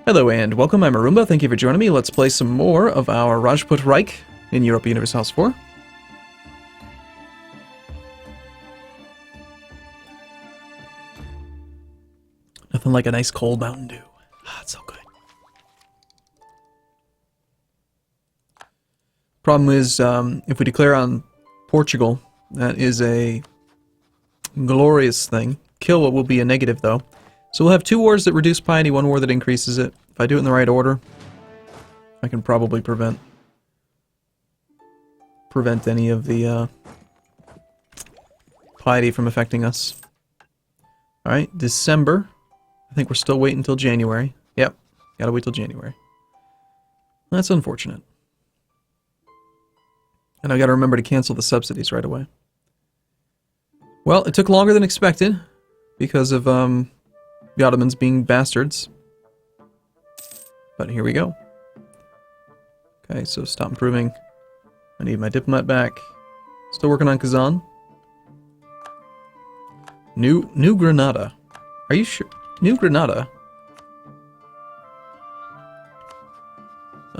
Hello and welcome, I'm Arumba, thank you for joining me. Let's play some more of our Rajput Reich in Europa Universalis IV. Nothing like a nice cold Mountain Dew. Ah, it's so good. Problem is, if we declare on Portugal, that is a glorious thing. Kill will be a negative though. So we'll have two wars that reduce piety, one war that increases it. If I do it in the right order, I can probably prevent any of the piety from affecting us. Alright, December. I think we're still waiting until January. Yep, gotta wait till January. That's unfortunate. And I gotta remember to cancel the subsidies right away. Well, it took longer than expected because of the Ottomans being bastards. But here we go. Okay, so stop improving. I need my diplomat back. Still working on Kazan. New Granada. Are you sure? New Granada?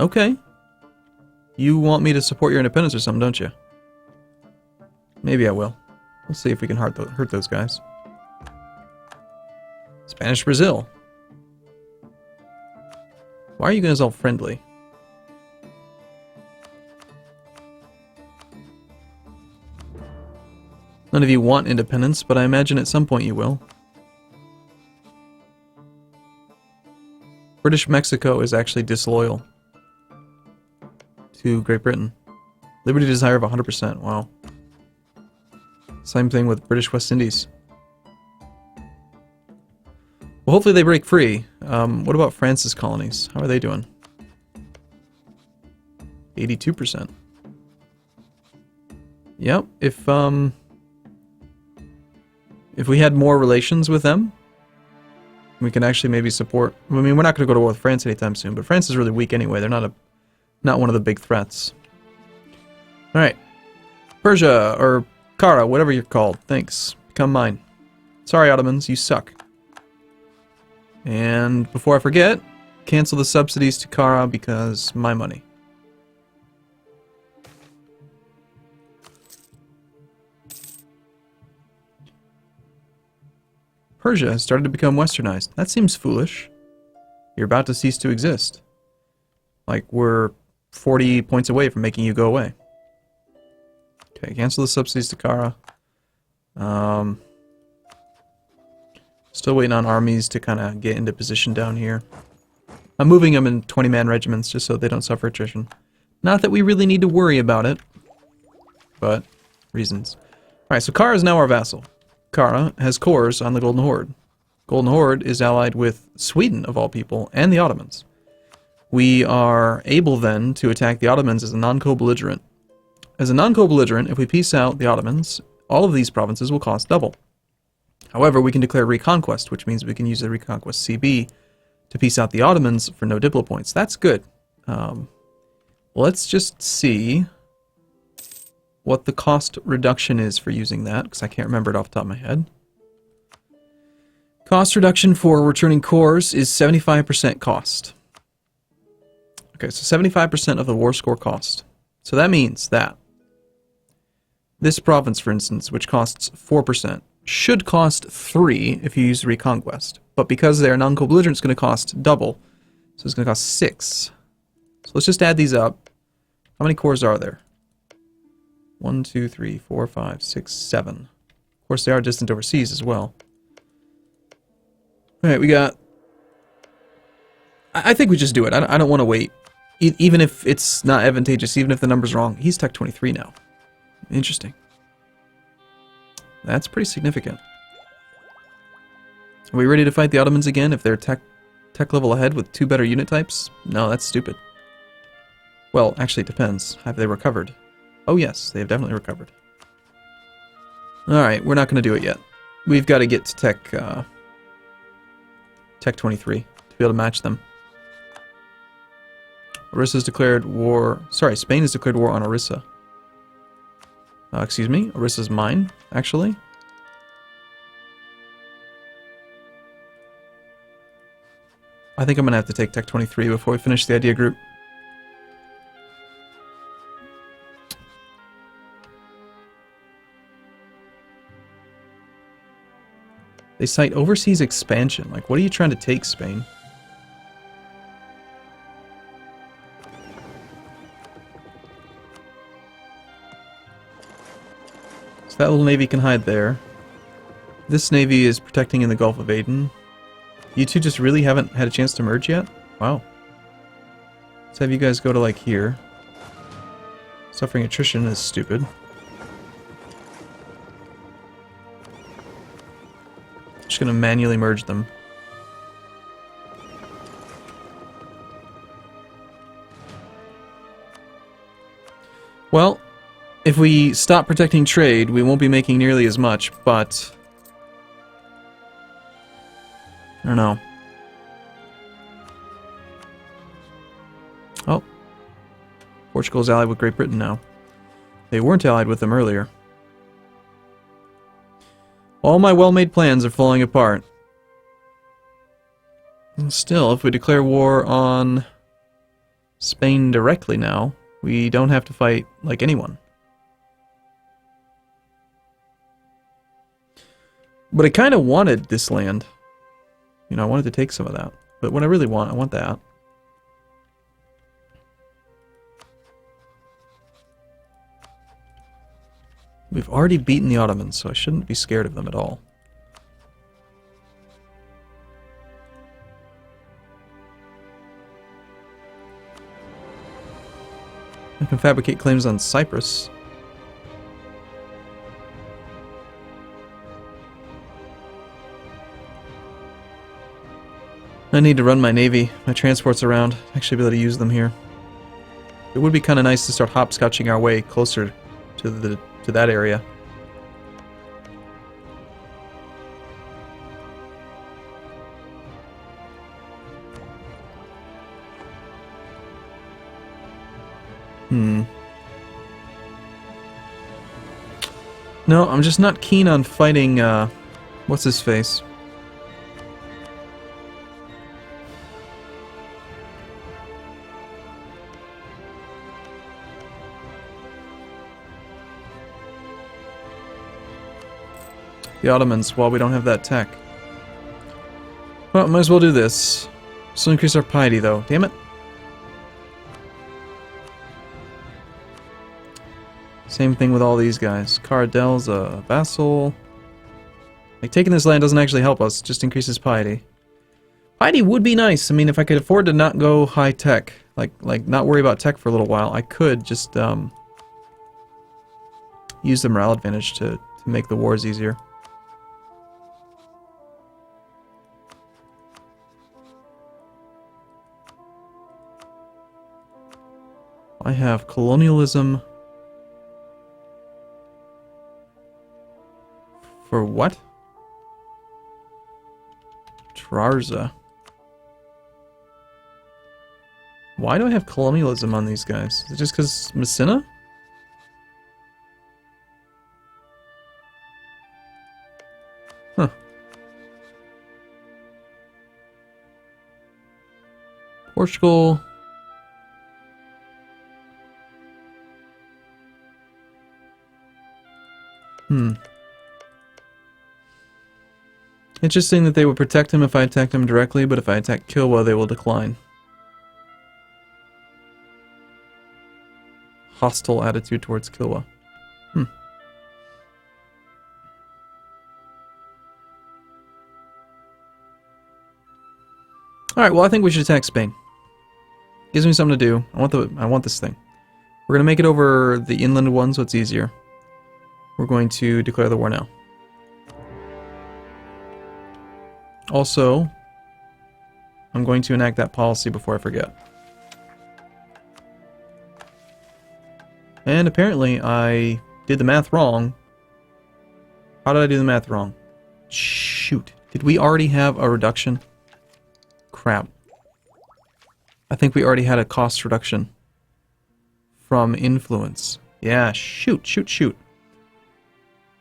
Okay. You want me to support your independence or something, don't you? Maybe I will. We'll see if we can hurt those guys. Spanish Brazil. Why are you guys all friendly? None of you want independence, but I imagine at some point you will. British Mexico is actually disloyal to Great Britain. Liberty desire of 100%, wow. Same thing with British West Indies. Well, hopefully they break free. What about France's colonies? How are they doing? 82%. Yep, if we had more relations with them, we can actually maybe support... I mean, we're not going to go to war with France anytime soon, but France is really weak anyway. They're not one of the big threats. Alright. Persia, or Kara, whatever you're called. Thanks. Become mine. Sorry, Ottomans, you suck. And before I forget, cancel the subsidies to Kara because my money. Persia has started to become westernized. That seems foolish. You're about to cease to exist. Like, we're 40 points away from making you go away. Okay, cancel the subsidies to Kara. Still waiting on armies to kind of get into position down here. I'm moving them in 20-man regiments just so they don't suffer attrition. Not that we really need to worry about it, but reasons. Alright, so Kara is now our vassal. Kara has cores on the Golden Horde. Golden Horde is allied with Sweden, of all people, and the Ottomans. We are able then to attack the Ottomans as a non-co-belligerent. As a non-co-belligerent, if we peace out the Ottomans, all of these provinces will cost double. However, we can declare reconquest, which means we can use the reconquest CB to peace out the Ottomans for no diplo points. That's good. Let's just see what the cost reduction is for using that, because I can't remember it off the top of my head. Cost reduction for returning cores is 75% cost. Okay, so 75% of the war score cost. So that means that this province, for instance, which costs 4%, should cost 3 if you use Reconquest. But because they're non-co-belligerent, it's going to cost double. So it's going to cost 6. So let's just add these up. How many cores are there? 1, 2, 3, 4, 5, 6, 7. Of course, they are distant overseas as well. Alright, we got... I think we just do it. I don't want to wait. Even if it's not advantageous, even if the number's wrong. He's Tech 23 now. Interesting. That's pretty significant. Are we ready to fight the Ottomans again if they're tech level ahead with 2 better unit types? No, that's stupid. Well, actually it depends. Have they recovered? Oh yes, they have definitely recovered. Alright, we're not going to do it yet. We've got to get to Tech 23 to be able to match them. Orissa's declared war... Sorry, Spain has declared war on Orissa. Excuse me, Orissa's mine, actually. I think I'm gonna have to take Tech 23 before we finish the idea group. They cite overseas expansion. Like, what are you trying to take, Spain? So that little navy can hide there. This navy is protecting in the Gulf of Aden. You two just really haven't had a chance to merge yet? Wow. Let's have you guys go to, like, here. Suffering attrition is stupid. Just gonna manually merge them. Well, if we stop protecting trade, we won't be making nearly as much, but I don't know. Oh. Portugal's allied with Great Britain now. They weren't allied with them earlier. All my well-made plans are falling apart. And still, if we declare war on Spain directly now, we don't have to fight like anyone. But I kind of wanted this land. You know, I wanted to take some of that. But what I really want, I want that. We've already beaten the Ottomans, so I shouldn't be scared of them at all. I can fabricate claims on Cyprus. I need to run my navy, my transports around, actually be able to use them here. It would be kind of nice to start hopscotching our way closer to that area. No, I'm just not keen on fighting, what's his face? The Ottomans, while we don't have that tech. Well, might as well do this. This will increase our piety, though. Damn it. Same thing with all these guys. Caradel's a vassal. Like, taking this land doesn't actually help us, just increases piety. Piety would be nice. I mean, if I could afford to not go high tech, like not worry about tech for a little while, I could just use the morale advantage to make the wars easier. I have colonialism. For what? Trarza. Why do I have colonialism on these guys? Is it just because Messina? Huh. Portugal. Interesting that they would protect him if I attacked him directly, but if I attack Kilwa, they will decline. Hostile attitude towards Kilwa. Alright, well I think we should attack Spain. Gives me something to do. I want this thing. We're gonna make it over the inland one so it's easier. We're going to declare the war now. Also, I'm going to enact that policy before I forget. And apparently I did the math wrong. How did I do the math wrong? Shoot. Did we already have a reduction? Crap. I think we already had a cost reduction from influence. Yeah, shoot.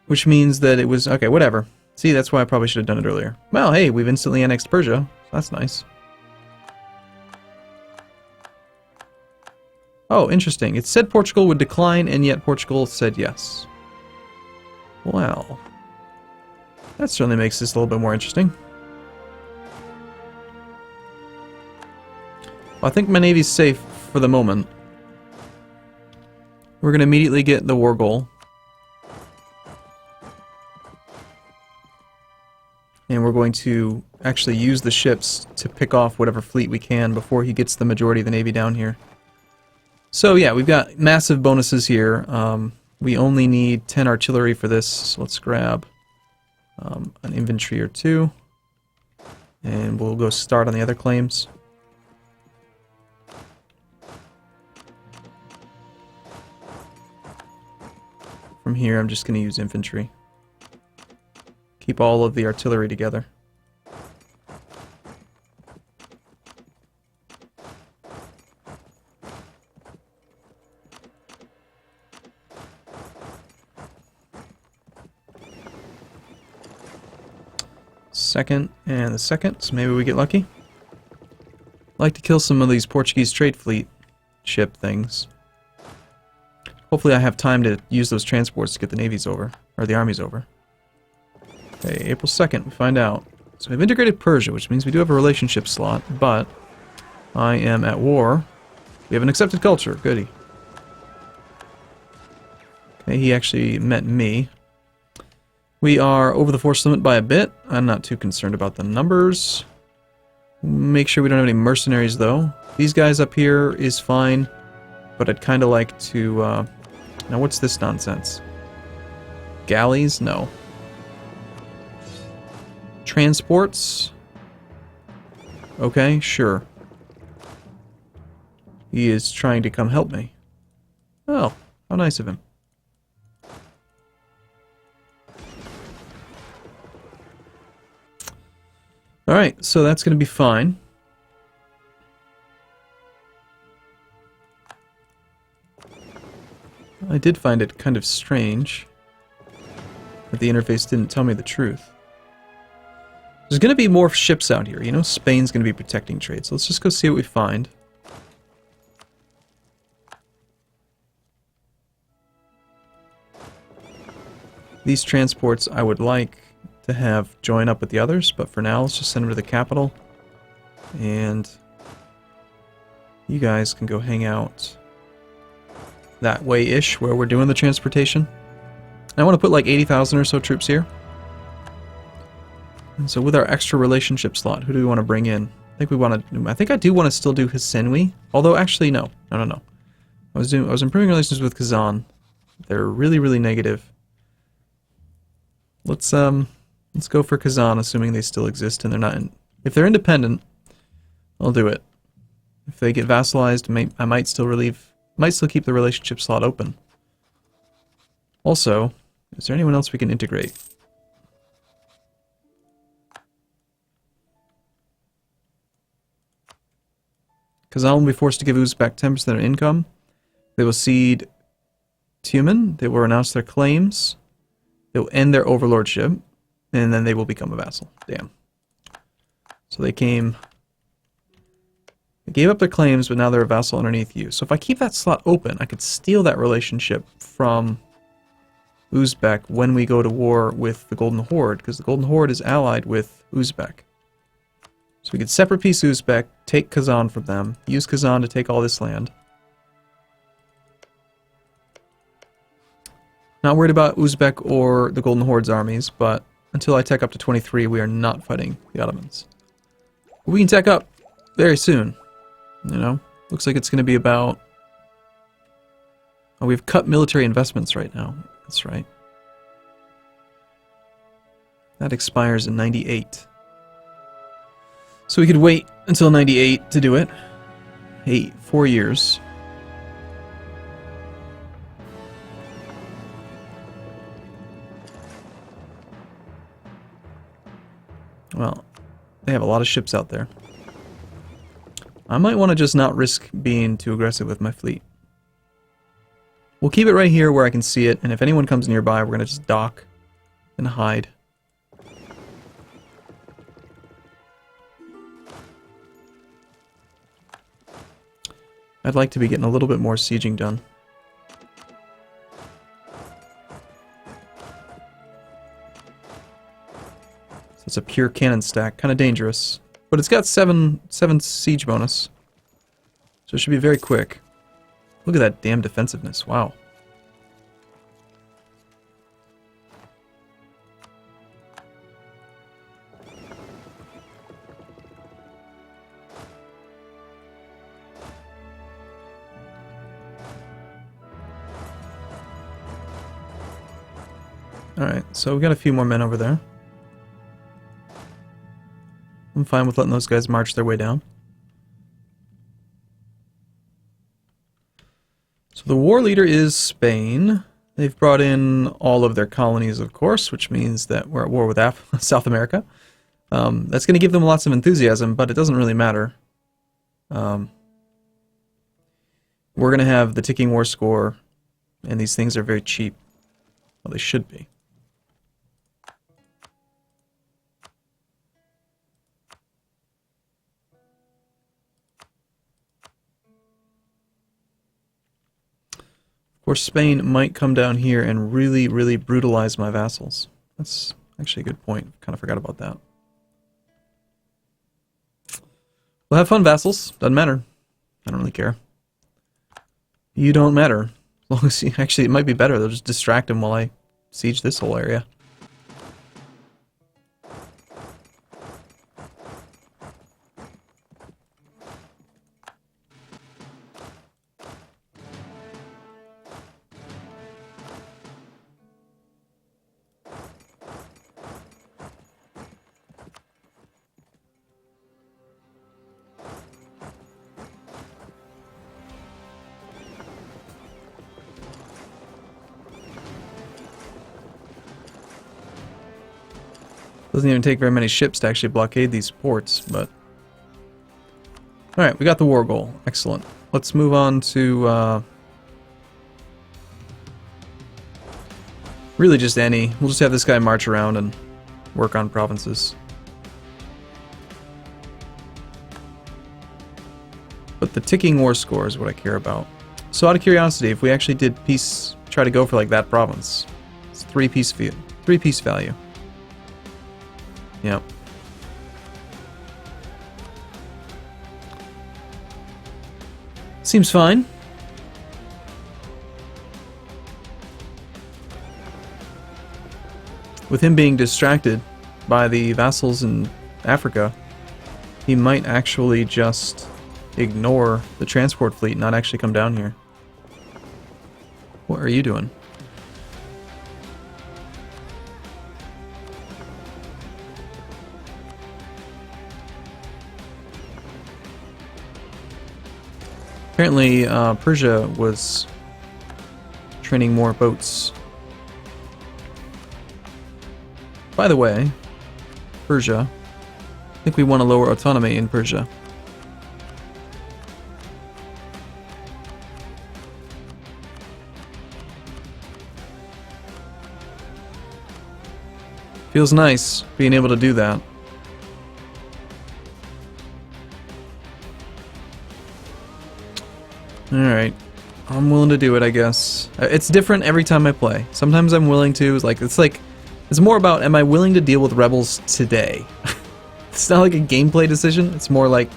Which means that it was... Okay, whatever. See, that's why I probably should have done it earlier. Well, hey, we've instantly annexed Persia. So that's nice. Oh, interesting. It said Portugal would decline, and yet Portugal said yes. Well, that certainly makes this a little bit more interesting. Well, I think my navy's safe for the moment. We're going to immediately get the war goal. And we're going to actually use the ships to pick off whatever fleet we can before he gets the majority of the navy down here. So yeah, we've got massive bonuses here. We only need 10 artillery for this, so let's grab an infantry or two. And we'll go start on the other claims. From here, I'm just going to use infantry. Keep all of the artillery together. Second and the second, so maybe we get lucky. I'd like to kill some of these Portuguese trade fleet ship things. Hopefully I have time to use those transports to get the navies over, or the armies over. Okay, April 2nd, we find out. So we've integrated Persia, which means we do have a relationship slot, but I am at war. We have an accepted culture, goody. Okay, he actually met me. We are over the force limit by a bit. I'm not too concerned about the numbers. Make sure we don't have any mercenaries, though. These guys up here is fine, but I'd kind of like to... Now, what's this nonsense? Galleys? No. Transports? Okay, sure. He is trying to come help me. Oh, how nice of him. Alright, so that's going to be fine. I did find it kind of strange that the interface didn't tell me the truth. There's going to be more ships out here. You know, Spain's going to be protecting trade, so let's just go see what we find. These transports I would like to have join up with the others, but for now let's just send them to the capital. And you guys can go hang out that way-ish where we're doing the transportation. I want to put like 80,000 or so troops here. And so with our extra relationship slot, who do we want to bring in? I think I do want to still do Hisenwi. Although actually no. No. I was improving relations with Kazan. They're really, really negative. Let's go for Kazan, assuming they still exist and they're not if they're independent, I'll do it. If they get vassalized, I might still keep the relationship slot open. Also, is there anyone else we can integrate? Kazan will be forced to give Uzbek 10% of income. They will cede Tumen. They will renounce their claims. They will end their overlordship. And then they will become a vassal. Damn. So they gave up their claims, but now they're a vassal underneath you. So if I keep that slot open, I could steal that relationship from Uzbek when we go to war with the Golden Horde, because the Golden Horde is allied with Uzbek. So we could separate piece Uzbek, take Kazan from them, use Kazan to take all this land. Not worried about Uzbek or the Golden Horde's armies, but until I tech up to 23, we are not fighting the Ottomans. We can tech up very soon. You know, looks like it's going to be about... Oh, we've cut military investments right now. That's right. That expires in 98. So we could wait until 98 to do it. 4 years. Well, they have a lot of ships out there. I might want to just not risk being too aggressive with my fleet. We'll keep it right here where I can see it, and if anyone comes nearby, we're going to just dock and hide. I'd like to be getting a little bit more sieging done. So it's a pure cannon stack, kind of dangerous. But it's got 7 siege bonus. So it should be very quick. Look at that damn defensiveness, wow. Alright, so we got a few more men over there. I'm fine with letting those guys march their way down. So the war leader is Spain. They've brought in all of their colonies, of course, which means that we're at war with South America. That's going to give them lots of enthusiasm, but it doesn't really matter. We're going to have the ticking war score, and these things are very cheap. Well, they should be. Of course, Spain might come down here and really, really brutalize my vassals. That's actually a good point. Kind of forgot about that. Well, have fun, vassals. Doesn't matter. I don't really care. You don't matter. As long as you, actually, it might be better. They'll just distract them while I siege this whole area. Doesn't even take very many ships to actually blockade these ports, but... Alright, we got the war goal. Excellent. Let's move on to, really just any. We'll just have this guy march around and work on provinces. But the ticking war score is what I care about. So out of curiosity, if we actually did peace, try to go for like that province, it's 3 peace value. Yep. Seems fine. With him being distracted by the vassals in Africa, he might actually just ignore the transport fleet and not actually come down here. What are you doing? Apparently, Persia was training more boats. By the way, Persia, I think we want to lower autonomy in Persia. Feels nice being able to do that. Alright, I'm willing to do it, I guess. It's different every time I play. Sometimes I'm willing to, it's more about, am I willing to deal with rebels today? It's not like a gameplay decision, it's more like,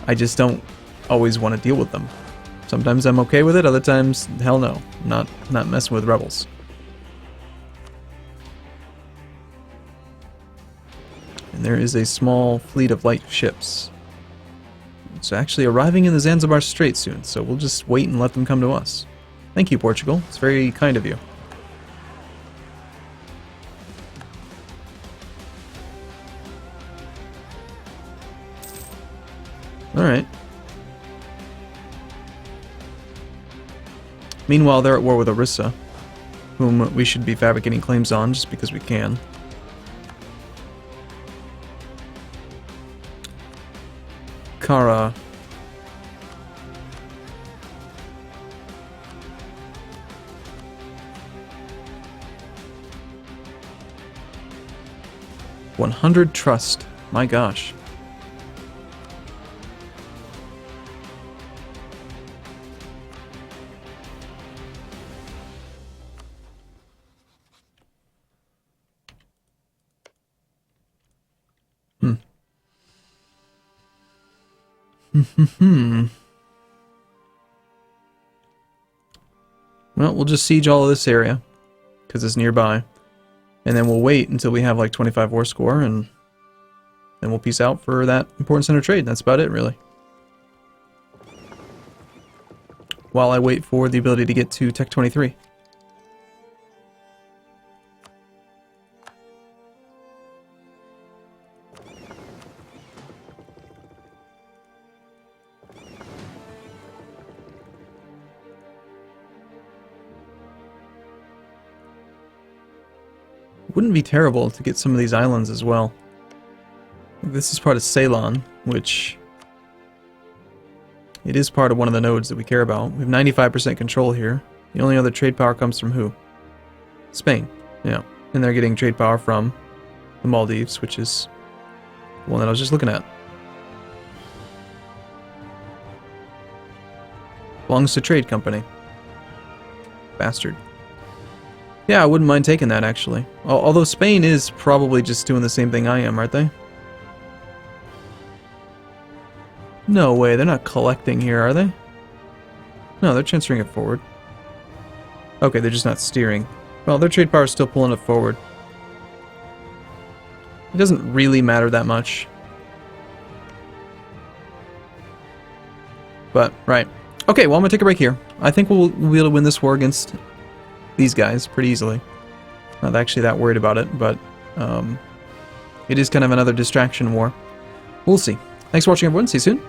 I just don't always want to deal with them. Sometimes I'm okay with it, other times, hell no. I'm not messing with rebels. And there is a small fleet of light ships. It's actually arriving in the Zanzibar Strait soon, so we'll just wait and let them come to us. Thank you, Portugal. It's very kind of you. Alright. Meanwhile, they're at war with Orissa, whom we should be fabricating claims on just because we can. Kara. $100 trust. My gosh. Hmm. Well, we'll just siege all of this area, because it's nearby. And then we'll wait until we have like 25 war score, and then we'll peace out for that important center of trade. That's about it, really. While I wait for the ability to get to Tech 23. Wouldn't be terrible to get some of these islands as well. This is part of Ceylon, which it is part of one of the nodes that we care about. We have 95% control here. The only other trade power comes from who? Spain. Yeah. And they're getting trade power from the Maldives, which is the one that I was just looking at. Belongs to trade company. Bastard. Yeah, I wouldn't mind taking that, actually. Although Spain is probably just doing the same thing I am, aren't they? No way, they're not collecting here, are they? No, they're transferring it forward. Okay, they're just not steering. Well, their trade power is still pulling it forward. It doesn't really matter that much. But, right. Okay, well, I'm going to take a break here. I think we'll be able to win this war against these guys pretty easily. Not actually that worried about it, but it is kind of another distraction war. We'll see. Thanks for watching, everyone. See you soon.